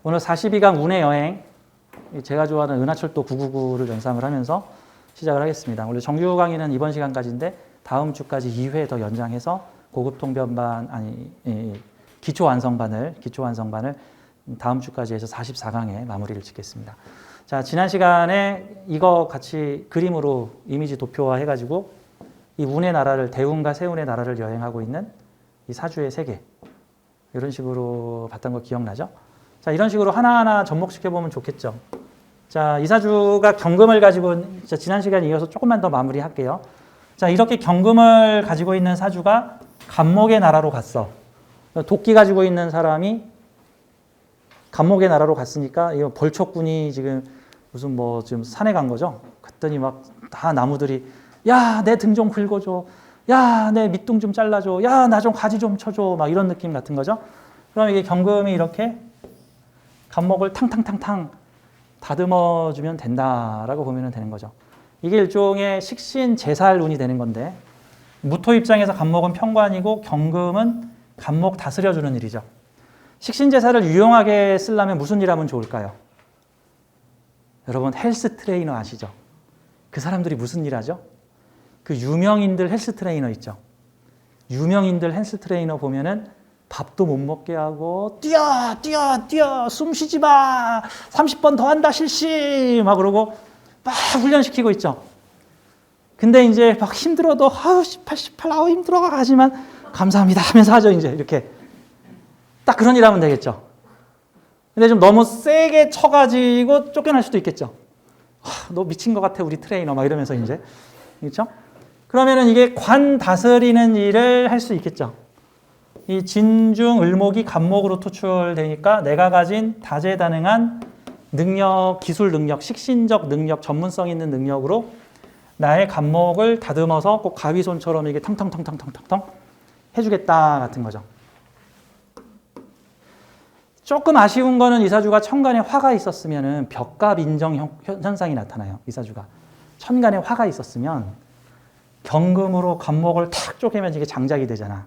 오늘 42강 운의 여행, 제가 좋아하는 은하철도 999를 연상을 하면서 시작을 하겠습니다. 원래 정규 강의는 이번 시간까지인데 다음 주까지 2회 더 연장해서 고급 통변반, 기초 완성반을 다음 주까지 해서 44강에 마무리를 짓겠습니다. 자, 지난 시간에 이거 같이 그림으로 이미지 도표화 해가지고 이 운의 나라를, 대운과 세운의 나라를 여행하고 있는 이 사주의 세계, 이런 식으로 봤던 거 기억나죠? 자, 이런 식으로 하나하나 접목시켜보면 좋겠죠. 자, 이 사주가 경금을 가지고, 지난 시간에 이어서 조금만 더 마무리할게요. 자, 이렇게 경금을 가지고 있는 사주가 간목의 나라로 갔어. 도끼 가지고 있는 사람이 간목의 나라로 갔으니까, 이거 벌초꾼이 지금 무슨 지금 산에 간 거죠? 갔더니 막 다 나무들이, 야, 내 등 좀 긁어줘. 야, 내 밑둥 좀 잘라줘. 야, 나 좀 가지 좀 쳐줘. 막 이런 느낌 같은 거죠. 그럼 이게 경금이 이렇게 간목을 탕탕탕탕 다듬어주면 된다라고 보면 되는 거죠. 이게 일종의 식신 제살 운이 되는 건데, 무토 입장에서 간목은 편관이고 경금은 간목 다스려주는 일이죠. 식신 제살을 유용하게 쓰려면 무슨 일 하면 좋을까요? 여러분 헬스 트레이너 아시죠? 그 사람들이 무슨 일 하죠? 그 유명인들 헬스 트레이너 있죠. 유명인들 헬스 트레이너 보면은 밥도 못 먹게 하고 뛰어 숨 쉬지 마 30번 더 한다 실시 막 그러고 막 훈련시키고 있죠. 근데 이제 막 힘들어도 아우 18 아우 힘들어 하지만 감사합니다 하면서 하죠. 이제 이렇게 딱 그런 일 하면 되겠죠. 근데 좀 너무 세게 쳐가지고 쫓겨날 수도 있겠죠. 너 미친 것 같아 우리 트레이너 막 이러면서 이제 그렇죠? 그러면은 이게 관 다스리는 일을 할 수 있겠죠. 이 진중 을목이 간목으로 투출되니까 내가 가진 다재다능한 능력, 기술 능력, 식신적 능력, 전문성 있는 능력으로 나의 간목을 다듬어서 꼭 가위손처럼 이게 텅텅텅텅텅텅 해주겠다 같은 거죠. 조금 아쉬운 거는 이 사주가 천간에 화가 있었으면은 벽갑 인정 현상이 나타나요. 이 사주가 천간에 화가 있었으면 경금으로 간목을 탁 쪼개면 이게 장작이 되잖아.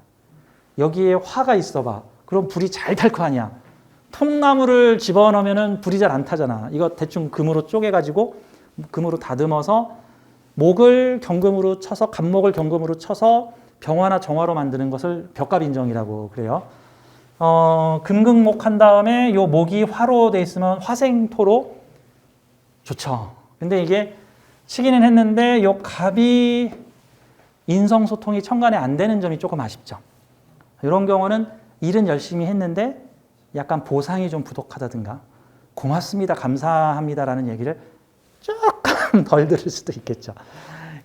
여기에 화가 있어봐. 그럼 불이 잘 탈 거 아니야. 통나무를 집어넣으면 불이 잘 안 타잖아. 이거 대충 금으로 쪼개가지고 금으로 다듬어서 목을 경금으로 쳐서 간목을 경금으로 쳐서 병화나 정화로 만드는 것을 벽갑인정이라고 그래요. 금극목 한 다음에 요 목이 화로 돼 있으면 화생토로 좋죠. 근데 이게 치기는 했는데 요 갑이 인성소통이 천간에 안 되는 점이 조금 아쉽죠. 이런 경우는 일은 열심히 했는데 약간 보상이 좀 부족하다든가 고맙습니다, 감사합니다라는 얘기를 조금 덜 들을 수도 있겠죠.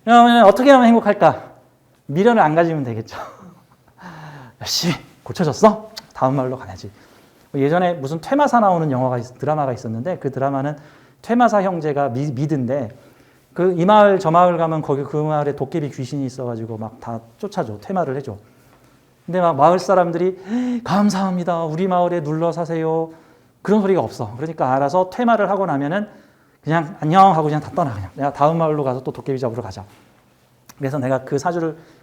그러면 어떻게 하면 행복할까? 미련을 안 가지면 되겠죠. 열심히 고쳐졌어? 다음 말로 가야지. 예전에 무슨 퇴마사 나오는 드라마가 있었는데 그 드라마는 퇴마사 형제가 미드인데 그 이 마을 저 마을 가면 거기 그 마을에 도깨비 귀신이 있어가지고 막 다 쫓아줘, 퇴마를 해줘. 근데 막 마을 사람들이 감사합니다. 우리 마을에 눌러 사세요. 그런 소리가 없어. 그러니까 알아서 퇴마를 하고 나면은 그냥 안녕 하고 그냥 다 떠나. 그냥 내가 다음 마을로 가서 또 도깨비 잡으러 가자. 그래서 내가 그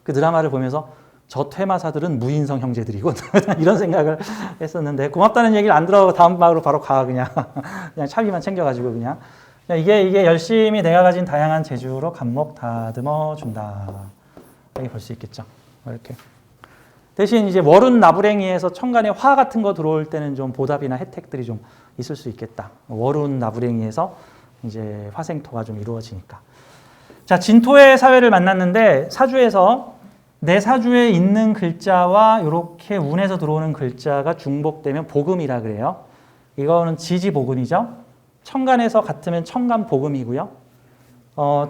드라마를 보면서 저 퇴마사들은 무인성 형제들이고 이런 생각을 했었는데 고맙다는 얘기를 안 들어가고 다음 마을로 바로 가 그냥 차비만 챙겨가지고 그냥 이게 열심히 내가 가진 다양한 재주로 간목 다듬어 준다. 이렇게 볼 수 있겠죠. 이렇게. 대신 이제 월운 나부랭이에서 천간에 화 같은 거 들어올 때는 좀 보답이나 혜택들이 좀 있을 수 있겠다. 월운 나부랭이에서 이제 화생토가 좀 이루어지니까. 자, 진토의 사회를 만났는데 사주에서 내 사주에 있는 글자와 이렇게 운에서 들어오는 글자가 중복되면 복음이라 그래요. 이거는 지지복음이죠. 천간에서 같으면 천간복음이고요.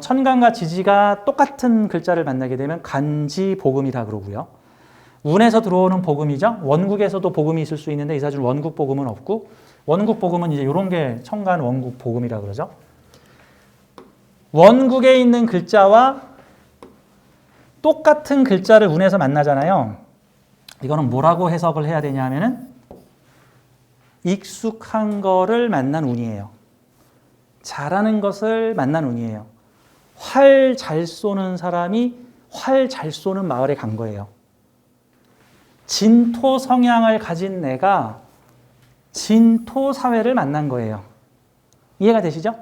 천간과 지지가 똑같은 글자를 만나게 되면 간지복음이라 그러고요. 운에서 들어오는 복음이죠. 원국에서도 복음이 있을 수 있는데 이 사주는 원국 복음은 없고 원국 복음은 이제 이런 게 천간 원국 복음이라 그러죠. 원국에 있는 글자와 똑같은 글자를 운에서 만나잖아요. 이거는 뭐라고 해석을 해야 되냐 하면은 익숙한 거를 만난 운이에요. 잘하는 것을 만난 운이에요. 활 잘 쏘는 사람이 활 잘 쏘는 마을에 간 거예요. 진토 성향을 가진 내가 진토 사회를 만난 거예요. 이해가 되시죠?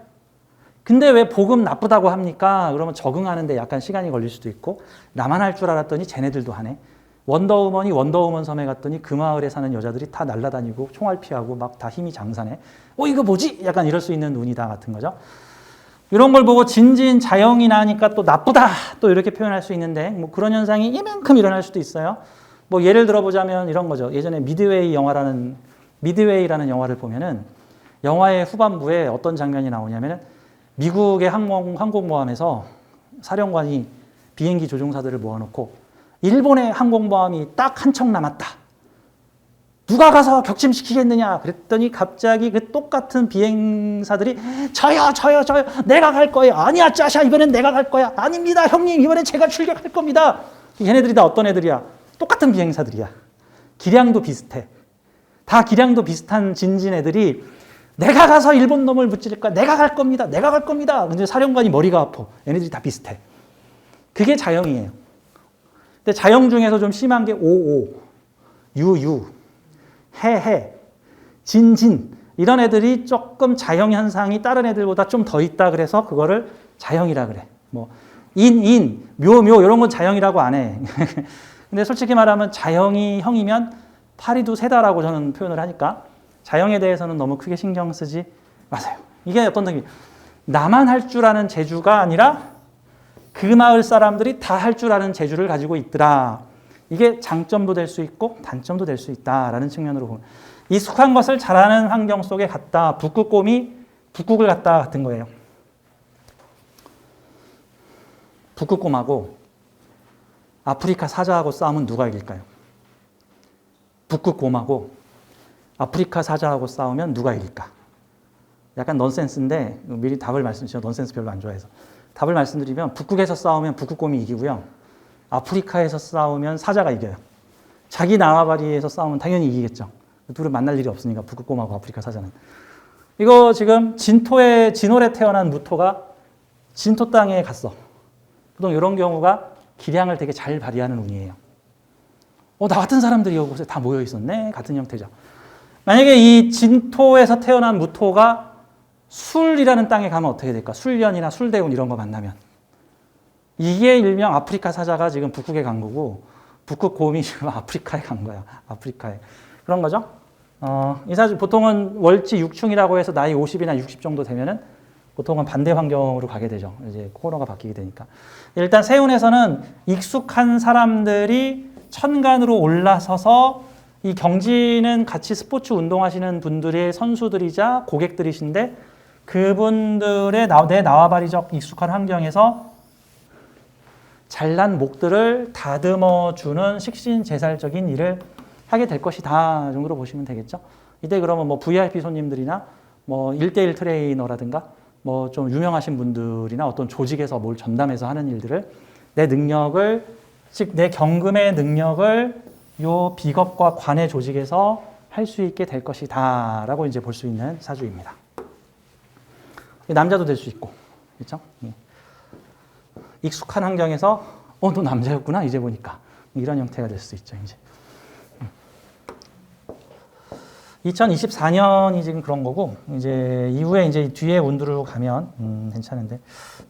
근데 왜 복음 나쁘다고 합니까? 그러면 적응하는데 약간 시간이 걸릴 수도 있고, 나만 할 줄 알았더니 쟤네들도 하네. 원더우먼이 원더우먼 섬에 갔더니 그 마을에 사는 여자들이 다 날아다니고 총알 피하고 막 다 힘이 장사네. 이거 뭐지? 약간 이럴 수 있는 운이다 같은 거죠. 이런 걸 보고 진진 자영이 나니까 또 나쁘다 또 이렇게 표현할 수 있는데, 뭐 그런 현상이 이만큼 일어날 수도 있어요. 뭐 예를 들어보자면 이런 거죠. 예전에 미드웨이라는 영화를 보면은 영화의 후반부에 어떤 장면이 나오냐면은 미국의 항공모함에서 사령관이 비행기 조종사들을 모아놓고 일본의 항공모함이 딱 한 척 남았다. 누가 가서 격침시키겠느냐 그랬더니 갑자기 그 똑같은 비행사들이 저요 내가 갈 거예요. 아니야 짜샤 이번엔 내가 갈 거야. 아닙니다 형님 이번엔 제가 출격할 겁니다. 얘네들이 다 어떤 애들이야? 똑같은 비행사들이야. 기량도 비슷해. 다 기량도 비슷한 진진 애들이 내가 가서 일본 놈을 무찌를 거야. 내가 갈 겁니다. 내가 갈 겁니다. 근데 사령관이 머리가 아파. 얘네들이 다 비슷해. 그게 자영이에요. 근데 자영 중에서 좀 심한 게 오오, 유유, 해해, 진진 이런 애들이 조금 자영 현상이 다른 애들보다 좀 더 있다 그래서 그거를 자영이라 그래. 뭐 인, 묘 이런 건 자영이라고 안 해. 근데 솔직히 말하면 자영이 형이면 파리도 세다라고 저는 표현을 하니까 자영에 대해서는 너무 크게 신경 쓰지 마세요. 이게 어떤 느낌? 나만 할 줄 아는 재주가 아니라 그 마을 사람들이 다 할 줄 아는 재주를 가지고 있더라. 이게 장점도 될 수 있고 단점도 될 수 있다라는 측면으로 보면 익숙한 것을 잘하는 환경 속에 갔다. 북극곰이 북극을 갔다 같은 거예요. 북극곰하고 아프리카 사자하고 싸우면 누가 이길까요? 북극곰하고 아프리카 사자하고 싸우면 누가 이길까? 약간 넌센스인데 미리 답을 말씀드리죠. 넌센스 별로 안 좋아해서. 답을 말씀드리면 북극에서 싸우면 북극곰이 이기고요. 아프리카에서 싸우면 사자가 이겨요. 자기 나와바리에서 싸우면 당연히 이기겠죠. 둘은 만날 일이 없으니까 북극곰하고 아프리카 사자는. 이거 지금 진월에 태어난 무토가 진토 땅에 갔어. 보통 이런 경우가 기량을 되게 잘 발휘하는 운이에요. 나 같은 사람들이 이곳에 다 모여 있었네. 같은 형태죠. 만약에 이 진토에서 태어난 무토가 술이라는 땅에 가면 어떻게 될까? 술련이나 술대운 이런 거 만나면. 이게 일명 아프리카 사자가 지금 북극에 간 거고 북극곰이 지금 아프리카에 간 거야. 아프리카에. 그런 거죠. 이 사주 보통은 월지 6충이라고 해서 나이 50이나 60 정도 되면은 보통은 반대 환경으로 가게 되죠. 이제 코너가 바뀌게 되니까. 일단 세운에서는 익숙한 사람들이 천간으로 올라서서 이 경지는 같이 스포츠 운동하시는 분들의 선수들이자 고객들이신데 그분들의 내 나와바리적 익숙한 환경에서 잘난 목들을 다듬어주는 식신제살적인 일을 하게 될 것이다 정도로 보시면 되겠죠. 이때 그러면 뭐 VIP 손님들이나 뭐 1대1 트레이너라든가 뭐 좀 유명하신 분들이나 어떤 조직에서 뭘 전담해서 하는 일들을 내 능력을 즉 내 경금의 능력을 요 비겁과 관의 조직에서 할 수 있게 될 것이다 라고 이제 볼 수 있는 사주입니다. 남자도 될 수 있고 그렇죠? 익숙한 환경에서 너 남자였구나 이제 보니까 이런 형태가 될 수 있죠. 이제 2024년이 지금 그런 거고 이제 이후에 이제 뒤에 운들로 가면 괜찮은데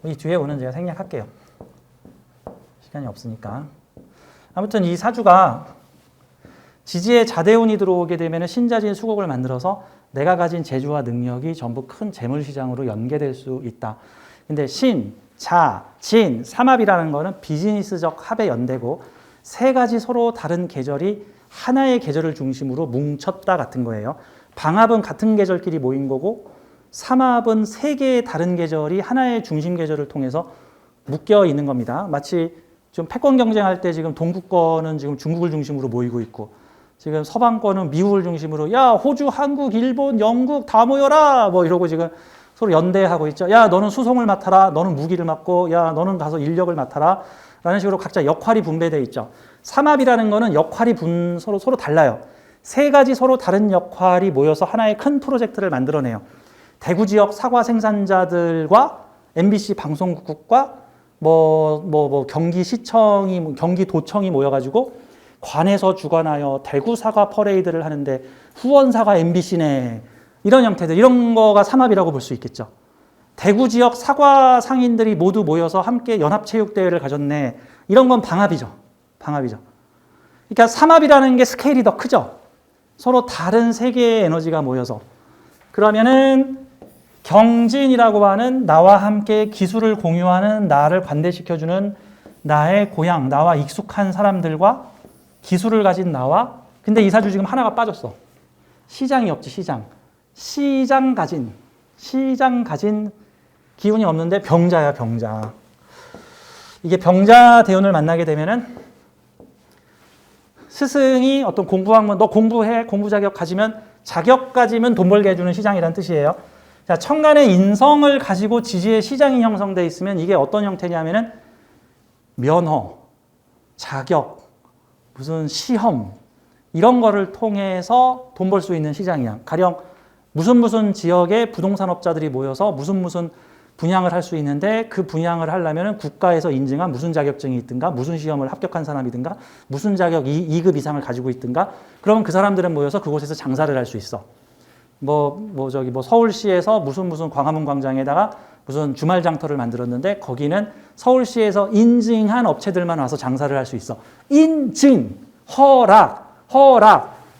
이 뒤에 운은 제가 생략할게요. 시간이 없으니까. 아무튼 이 사주가 지지에 자대운이 들어오게 되면 신자진 수국을 만들어서 내가 가진 재주와 능력이 전부 큰 재물시장으로 연계될 수 있다. 근데 신, 자, 진, 삼합이라는 거는 비즈니스적 합에 연대고 세 가지 서로 다른 계절이 하나의 계절을 중심으로 뭉쳤다 같은 거예요. 방합은 같은 계절끼리 모인 거고 삼합은 세 개의 다른 계절이 하나의 중심 계절을 통해서 묶여 있는 겁니다. 마치 좀 패권 경쟁할 때 지금 동구권은 지금 중국을 중심으로 모이고 있고 지금 서방권은 미국을 중심으로 야 호주, 한국, 일본, 영국 다 모여라 뭐 이러고 지금 서로 연대하고 있죠. 야 너는 수송을 맡아라. 너는 무기를 맡고 야 너는 가서 인력을 맡아라. 라는 식으로 각자 역할이 분배되어 있죠. 삼합이라는 거는 역할이 서로 달라요. 세 가지 서로 다른 역할이 모여서 하나의 큰 프로젝트를 만들어내요. 대구 지역 사과 생산자들과 MBC 방송국과 경기시청이, 경기도청이 모여가지고 관에서 주관하여 대구 사과 퍼레이드를 하는데 후원 사과 MBC네. 이런 형태들, 이런 거가 삼합이라고 볼 수 있겠죠. 대구 지역 사과 상인들이 모두 모여서 함께 연합체육대회를 가졌네. 이런 건 방합이죠. 방합이죠. 그러니까 삼합이라는 게 스케일이 더 크죠. 서로 다른 세 개의 에너지가 모여서. 그러면은 경진이라고 하는 나와 함께 기술을 공유하는 나를 관대시켜주는 나의 고향, 나와 익숙한 사람들과 기술을 가진 나와, 근데 이사주 지금 하나가 빠졌어. 시장이 없지, 시장. 시장 가진 기운이 없는데 병자야, 병자. 이게 병자 대운을 만나게 되면은 스승이 어떤 공부학문, 너 공부해, 공부 자격 가지면 자격 가지면 돈 벌게 해주는 시장이라는 뜻이에요. 자, 천간의 인성을 가지고 지지의 시장이 형성되어 있으면 이게 어떤 형태냐면은 면허, 자격, 무슨 시험 이런 거를 통해서 돈 벌 수 있는 시장이야. 가령 무슨 지역에 부동산업자들이 모여서 무슨 분양을 할 수 있는데 그 분양을 하려면 국가에서 인증한 무슨 자격증이 있든가 무슨 시험을 합격한 사람이든가 무슨 자격 2급 이상을 가지고 있든가 그러면 그 사람들은 모여서 그곳에서 장사를 할 수 있어. 서울시에서 무슨 광화문 광장에다가 무슨 주말 장터를 만들었는데 거기는 서울시에서 인증한 업체들만 와서 장사를 할 수 있어. 인증, 허락,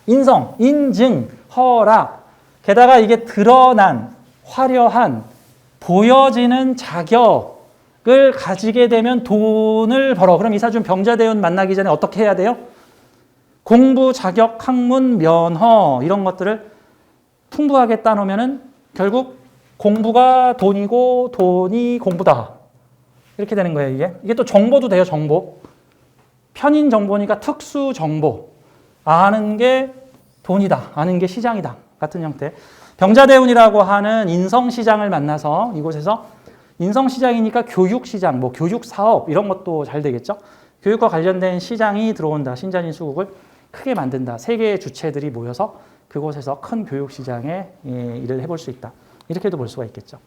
인성, 인증, 허락. 게다가 이게 드러난, 화려한, 보여지는 자격을 가지게 되면 돈을 벌어. 그럼 이사준 병자대운 만나기 전에 어떻게 해야 돼요? 공부, 자격, 학문, 면허 이런 것들을 풍부하게 따놓으면은 결국 공부가 돈이고 돈이 공부다. 이렇게 되는 거예요, 이게. 이게 또 정보도 돼요, 정보. 편인 정보니까 특수 정보. 아는 게 돈이다. 아는 게 시장이다. 같은 형태. 병자대운이라고 하는 인성시장을 만나서 이곳에서 인성시장이니까 교육시장, 교육사업 이런 것도 잘 되겠죠. 교육과 관련된 시장이 들어온다. 신자진 수국을 크게 만든다. 세 개의 주체들이 모여서 그곳에서 큰 교육시장에 일을 해볼 수 있다. 이렇게도 볼 수가 있겠죠.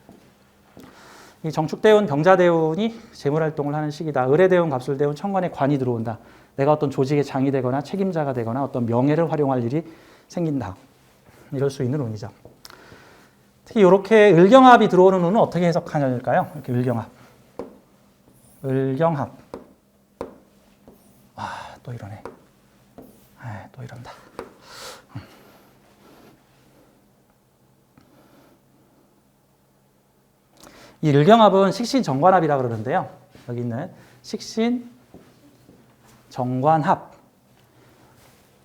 이 정축대운, 병자대운이 재물활동을 하는 시기다. 을해대운, 갑술대운, 천간에 관이 들어온다. 내가 어떤 조직의 장이 되거나 책임자가 되거나 어떤 명예를 활용할 일이 생긴다. 이럴 수 있는 운이죠. 특히 이렇게 을경합이 들어오는 운은 어떻게 해석하냐일까요? 이렇게 을경합. 와, 또 이러네. 또 이런다. 이 을경합은 식신정관합이라고 그러는데요. 여기 있는 식신정관합.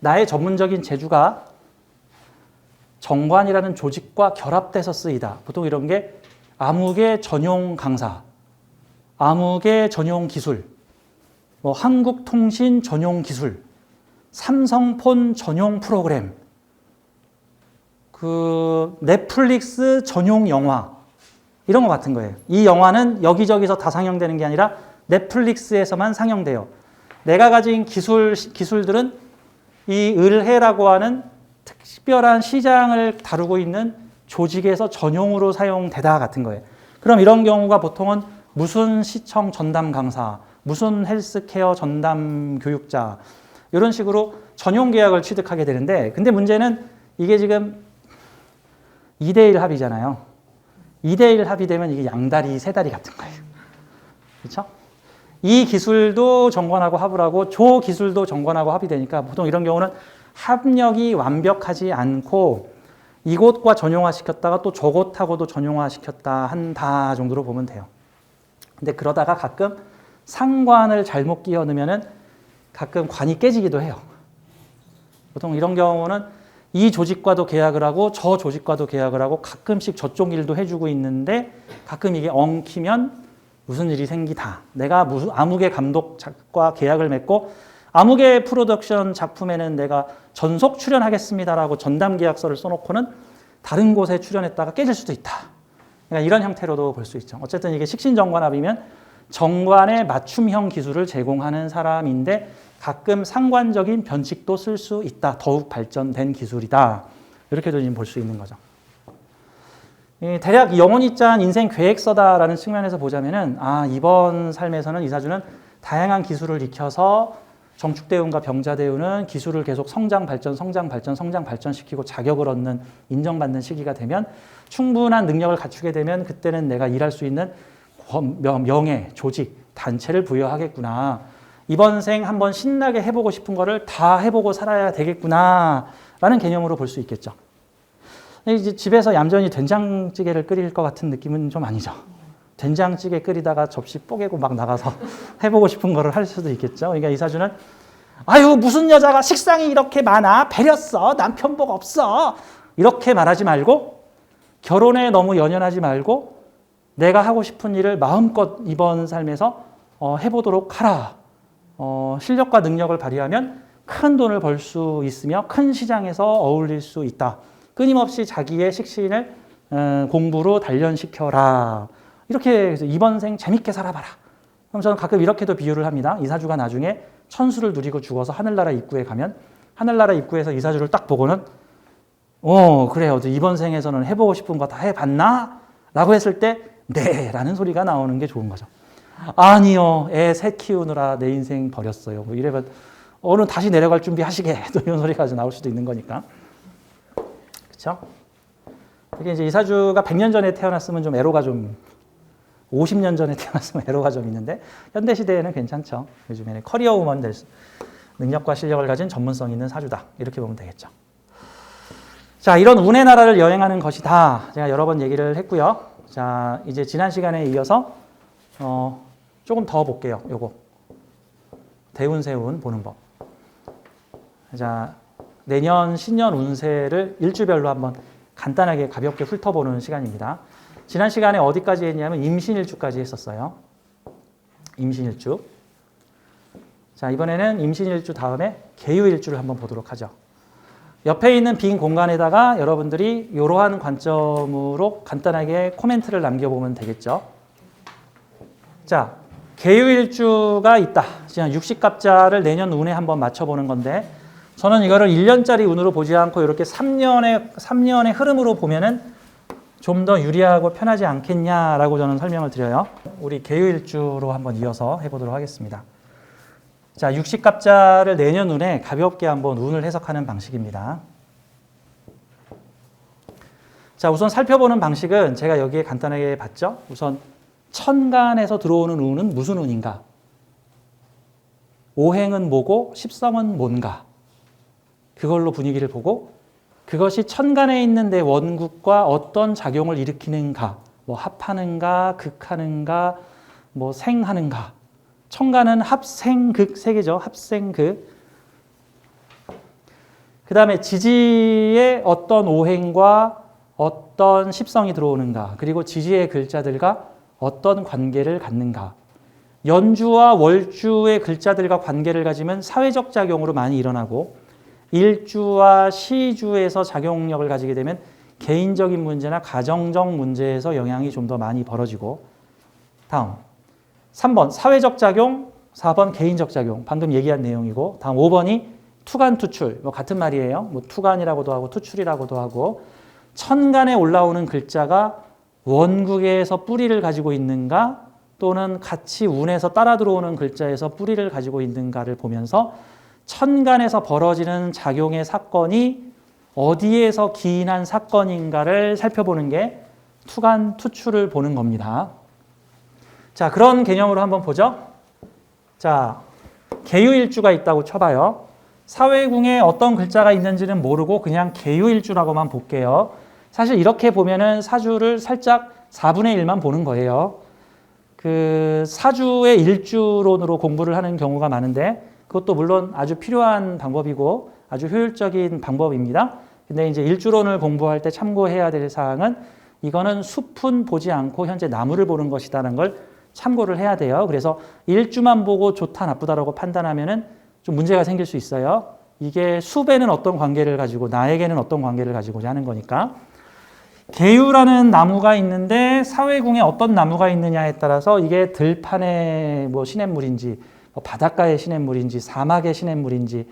나의 전문적인 재주가 정관이라는 조직과 결합돼서 쓰이다. 보통 이런 게 암흑의 전용 강사, 암흑의 전용 기술, 한국통신 전용 기술, 삼성폰 전용 프로그램, 넷플릭스 전용 영화 이런 거 같은 거예요. 이 영화는 여기저기서 다 상영되는 게 아니라 넷플릭스에서만 상영돼요. 내가 가진 기술들은 이 을해라고 하는 특별한 시장을 다루고 있는 조직에서 전용으로 사용되다 같은 거예요. 그럼 이런 경우가 보통은 무슨 시청 전담 강사, 무슨 헬스케어 전담 교육자 이런 식으로 전용 계약을 취득하게 되는데 근데 문제는 이게 지금 2대1 합이잖아요. 2대1 합이 되면 이게 양다리, 세다리 같은 거예요. 그렇죠? 이 기술도 정관하고 합을 하고 저 기술도 정관하고 합이 되니까 보통 이런 경우는 합력이 완벽하지 않고 이곳과 전용화시켰다가 또 저곳하고도 전용화시켰다 한다 정도로 보면 돼요. 근데 그러다가 가끔 상관을 잘못 끼워 넣으면은 가끔 관이 깨지기도 해요. 보통 이런 경우는 이 조직과도 계약을 하고 저 조직과도 계약을 하고 가끔씩 저쪽 일도 해주고 있는데 가끔 이게 엉키면 무슨 일이 생기다. 내가 무슨 암흑의 감독과 계약을 맺고 암흑의 프로덕션 작품에는 내가 전속 출연하겠습니다라고 전담 계약서를 써놓고는 다른 곳에 출연했다가 깨질 수도 있다. 그러니까 이런 형태로도 볼 수 있죠. 어쨌든 이게 식신정관합이면 정관의 맞춤형 기술을 제공하는 사람인데 가끔 상관적인 변칙도 쓸 수 있다. 더욱 발전된 기술이다. 이렇게도 지금 볼 수 있는 거죠. 대략 영혼이 짠 인생 계획서다라는 측면에서 보자면은 이번 삶에서는 이사주는 다양한 기술을 익혀서 정축대운과 병자대운은 기술을 계속 성장 발전시키고 자격을 얻는 인정받는 시기가 되면 충분한 능력을 갖추게 되면 그때는 내가 일할 수 있는 명예, 조직, 단체를 부여하겠구나. 이번 생 한번 신나게 해보고 싶은 거를 다 해보고 살아야 되겠구나 라는 개념으로 볼 수 있겠죠. 이제 집에서 얌전히 된장찌개를 끓일 것 같은 느낌은 좀 아니죠. 된장찌개 끓이다가 접시 뽀개고 막 나가서 해보고 싶은 거를 할 수도 있겠죠. 그러니까 이사주는 아유 무슨 여자가 식상이 이렇게 많아 배렸어 남편 복 없어 이렇게 말하지 말고 결혼에 너무 연연하지 말고 내가 하고 싶은 일을 마음껏 이번 삶에서 해보도록 하라. 실력과 능력을 발휘하면 큰 돈을 벌 수 있으며 큰 시장에서 어울릴 수 있다. 끊임없이 자기의 식신을 공부로 단련시켜라. 이렇게 해서 이번 생 재밌게 살아봐라. 그럼 저는 가끔 이렇게도 비유를 합니다. 이사주가 나중에 천수를 누리고 죽어서 하늘나라 입구에 가면 하늘나라 입구에서 이사주를 딱 보고는 그래요. 이번 생에서는 해보고 싶은 거 다 해봤나? 라고 했을 때 네 라는 소리가 나오는 게 좋은 거죠. 아니요. 애 셋 키우느라 내 인생 버렸어요. 뭐 이래면 오늘 다시 내려갈 준비 하시게 또 이런 소리가 나올 수도 있는 거니까. 그렇죠? 이게 이제 이사주가 100년 전에 태어났으면 좀 애로가 좀 50년 전에 태어났으면 애로가 좀 있는데 현대 시대에는 괜찮죠. 요즘에는 커리어 우먼 될 능력과 실력을 가진 전문성 있는 사주다. 이렇게 보면 되겠죠. 자, 이런 운의 나라를 여행하는 것이다. 제가 여러 번 얘기를 했고요. 자, 이제 지난 시간에 이어서 조금 더 볼게요. 요거 대운 세운 보는 법. 자, 내년 신년 운세를 일주별로 한번 간단하게 가볍게 훑어보는 시간입니다. 지난 시간에 어디까지 했냐면 임신일주까지 했었어요. 임신일주. 자, 이번에는 임신일주 다음에 계유일주를 한번 보도록 하죠. 옆에 있는 빈 공간에다가 여러분들이 이러한 관점으로 간단하게 코멘트를 남겨보면 되겠죠. 자, 계유일주가 있다. 지금 60갑자를 내년 운에 한번 맞춰보는 건데 저는 이거를 1년짜리 운으로 보지 않고 이렇게 3년의 흐름으로 보면은 좀 더 유리하고 편하지 않겠냐라고 저는 설명을 드려요. 우리 계유일주로 한번 이어서 해보도록 하겠습니다. 자, 60갑자를 내년 운에 가볍게 한번 운을 해석하는 방식입니다. 자, 우선 살펴보는 방식은 제가 여기에 간단하게 봤죠. 우선 천간에서 들어오는 운은 무슨 운인가? 오행은 뭐고 십성은 뭔가? 그걸로 분위기를 보고 그것이 천간에 있는 내 원국과 어떤 작용을 일으키는가? 뭐 합하는가, 극하는가, 뭐 생하는가? 천간은 합생극 세 개죠. 합생극. 그 다음에 지지에 어떤 오행과 어떤 십성이 들어오는가? 그리고 지지의 글자들과 어떤 관계를 갖는가? 연주와 월주의 글자들과 관계를 가지면 사회적 작용으로 많이 일어나고 일주와 시주에서 작용력을 가지게 되면 개인적인 문제나 가정적 문제에서 영향이 좀 더 많이 벌어지고 다음 3번 사회적 작용, 4번 개인적 작용 방금 얘기한 내용이고 다음 5번이 투간 투출 뭐 같은 말이에요. 뭐 투간이라고도 하고 투출이라고도 하고 천간에 올라오는 글자가 원국에서 뿌리를 가지고 있는가 또는 같이 운에서 따라 들어오는 글자에서 뿌리를 가지고 있는가를 보면서 천간에서 벌어지는 작용의 사건이 어디에서 기인한 사건인가를 살펴보는 게 투간 투출을 보는 겁니다. 자, 그런 개념으로 한번 보죠. 자, 계유일주가 있다고 쳐봐요. 사회궁에 어떤 글자가 있는지는 모르고 그냥 계유일주라고만 볼게요. 사실 이렇게 보면은 사주를 살짝 4분의 1만 보는 거예요. 그 사주의 일주론으로 공부를 하는 경우가 많은데 그것도 물론 아주 필요한 방법이고 아주 효율적인 방법입니다. 근데 이제 일주론을 공부할 때 참고해야 될 사항은 이거는 숲은 보지 않고 현재 나무를 보는 것이다라는 걸 참고를 해야 돼요. 그래서 일주만 보고 좋다 나쁘다라고 판단하면은 좀 문제가 생길 수 있어요. 이게 숲에는 어떤 관계를 가지고 나에게는 어떤 관계를 가지고자 하는 거니까. 계유라는 나무가 있는데 사회궁에 어떤 나무가 있느냐에 따라서 이게 들판의 뭐 시냇물인지 뭐 바닷가의 시냇물인지 사막의 시냇물인지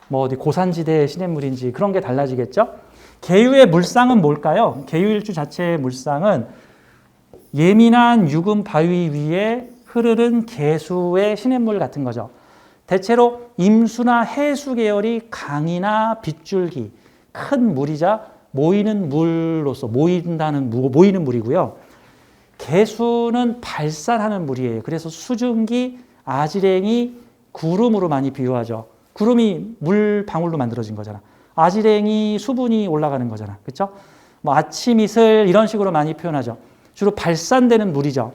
뭐 어디 고산지대의 시냇물인지 그런 게 달라지겠죠. 계유의 물상은 뭘까요? 계유일주 자체의 물상은 예민한 유금 바위 위에 흐르는 개수의 시냇물 같은 거죠. 대체로 임수나 해수 계열이 강이나 빗줄기, 큰 물이자 모이는 물로서 모이는 물이고요. 개수는 발산하는 물이에요. 그래서 수증기, 아지랭이, 구름으로 많이 비유하죠. 구름이 물 방울로 만들어진 거잖아. 아지랭이 수분이 올라가는 거잖아. 그렇죠? 뭐 아침 이슬 이런 식으로 많이 표현하죠. 주로 발산되는 물이죠.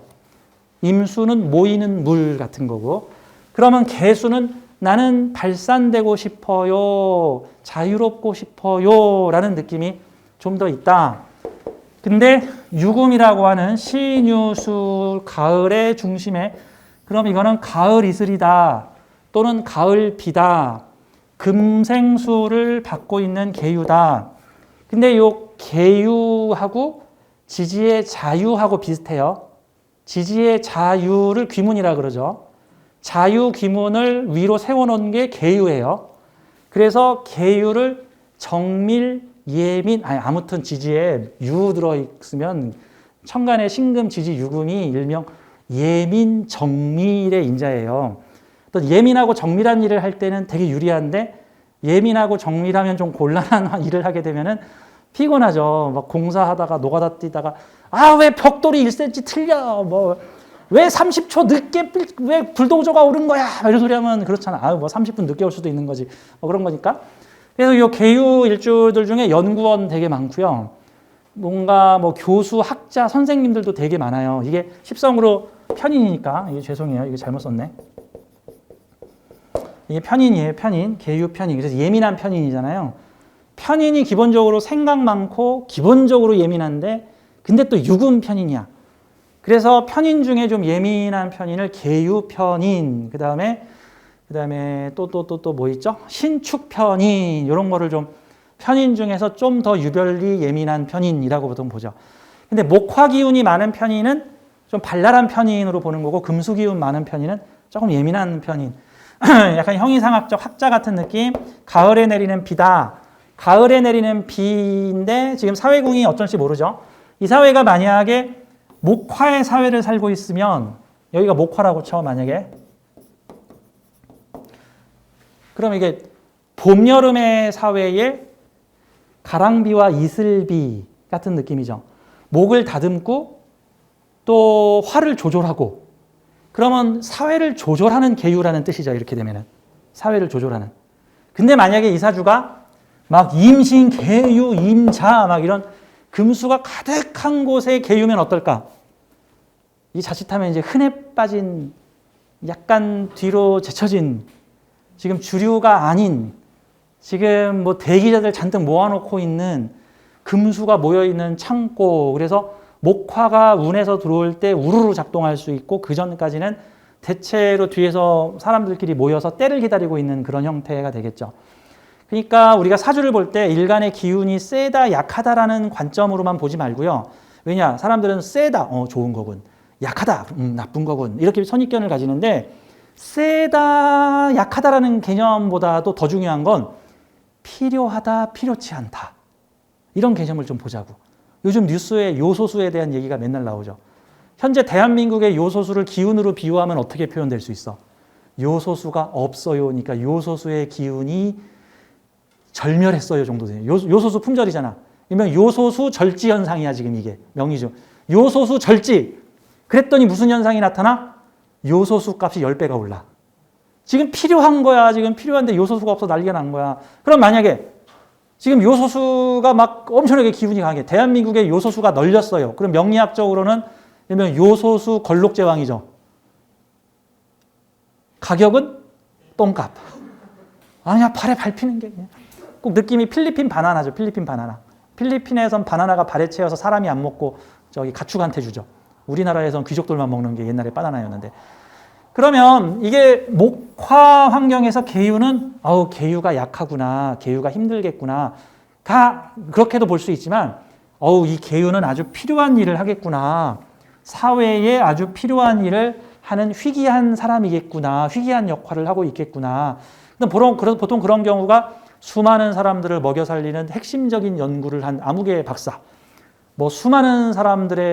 임수는 모이는 물 같은 거고. 그러면 개수는 나는 발산되고 싶어요. 자유롭고 싶어요. 라는 느낌이 좀 더 있다. 근데 유금이라고 하는 신유수 가을의 중심에 그럼 이거는 가을 이슬이다. 또는 가을 비다. 금생수를 받고 있는 계유다. 근데 요 계유하고 지지의 자유하고 비슷해요. 지지의 자유를 귀문이라 그러죠. 자유 귀문을 위로 세워놓은 게 계유예요. 그래서 계유를 정밀, 예민, 아무튼 지지에 유 들어있으면 천간에 신금, 지지, 유금이 일명 예민, 정밀의 인자예요. 또 예민하고 정밀한 일을 할 때는 되게 유리한데 예민하고 정밀하면 좀 곤란한 일을 하게 되면은 피곤하죠. 막 공사하다가 노가다 뛰다가 왜 벽돌이 1cm 틀려. 왜 30초 늦게 왜 불도저가 오른 거야. 이런 소리 하면 그렇잖아. 30분 늦게 올 수도 있는 거지. 그런 거니까. 그래서 요 계유 일주들 중에 연구원 되게 많고요. 뭔가 교수, 학자, 선생님들도 되게 많아요. 이게 십성으로 편인이니까 이게 죄송해요. 이게 잘못 썼네. 이게 편인이에요. 편인. 계유 편인. 그래서 예민한 편인이잖아요. 편인이 기본적으로 생각 많고 기본적으로 예민한데 근데 또 유금 편인이야. 그래서 편인 중에 좀 예민한 편인을 계유 편인, 그 다음에 또 뭐 있죠? 신축 편인, 이런 거를 좀 편인 중에서 좀 더 유별리 예민한 편인이라고 보통 보죠. 근데 목화 기운이 많은 편인은 좀 발랄한 편인으로 보는 거고 금수 기운 많은 편인은 조금 예민한 편인. 약간 형이상학적 학자 같은 느낌. 가을에 내리는 비다. 가을에 내리는 비인데 지금 사회궁이 어쩔지 모르죠. 이 사회가 만약에 목화의 사회를 살고 있으면 여기가 목화라고 쳐 만약에 그럼 이게 봄, 여름의 사회에 가랑비와 이슬비 같은 느낌이죠. 목을 다듬고 또 화를 조절하고 그러면 사회를 조절하는 계유라는 뜻이죠. 이렇게 되면은 사회를 조절하는. 근데 만약에 이 사주가 막 임신, 계유, 임자 막 이런 금수가 가득한 곳에 계유면 어떨까? 이 자칫하면 이제 흔해 빠진 약간 뒤로 제쳐진 지금 주류가 아닌 지금 대기자들 잔뜩 모아놓고 있는 금수가 모여있는 창고. 그래서 목화가 운에서 들어올 때 우르르 작동할 수 있고 그 전까지는 대체로 뒤에서 사람들끼리 모여서 때를 기다리고 있는 그런 형태가 되겠죠. 그러니까 우리가 사주를 볼 때 일간의 기운이 세다, 약하다라는 관점으로만 보지 말고요. 왜냐? 사람들은 세다, 좋은 거군. 약하다, 나쁜 거군. 이렇게 선입견을 가지는데 세다, 약하다라는 개념보다도 더 중요한 건 필요하다, 필요치 않다. 이런 개념을 좀 보자고. 요즘 뉴스에 요소수에 대한 얘기가 맨날 나오죠. 현재 대한민국의 요소수를 기운으로 비유하면 어떻게 표현될 수 있어? 요소수가 없어요. 그러니까 요소수의 기운이 절멸했어요 정도 돼요. 요소수 품절이잖아. 그러면 요소수 절지 현상이야 지금 이게 명의죠. 요소수 절지. 그랬더니 무슨 현상이 나타나? 요소수 값이 10배가 올라. 지금 필요한 거야. 지금 필요한데 요소수가 없어 난리가 난 거야. 그럼 만약에 지금 요소수가 막 엄청나게 기운이 강해. 대한민국의 요소수가 널렸어요. 그럼 명리학적으로는 요소수 걸록제왕이죠. 가격은 똥값. 아니야 발에 밟히는 게 꼭 느낌이 필리핀 바나나죠. 필리핀 바나나. 필리핀에선 바나나가 발에 채여서 사람이 안 먹고 저기 가축한테 주죠. 우리나라에선 귀족들만 먹는 게 옛날에 바나나였는데. 그러면 이게 목화 환경에서 계유는 계유가 약하구나. 계유가 힘들겠구나. 그렇게도 볼 수 있지만 이 계유는 아주 필요한 일을 하겠구나. 사회에 아주 필요한 일을 하는 희귀한 사람이겠구나. 희귀한 역할을 하고 있겠구나. 보통 그런 경우가 수많은 사람들을 먹여 살리는 핵심적인 연구를 한 암흑의 박사, 뭐 수많은 사람들의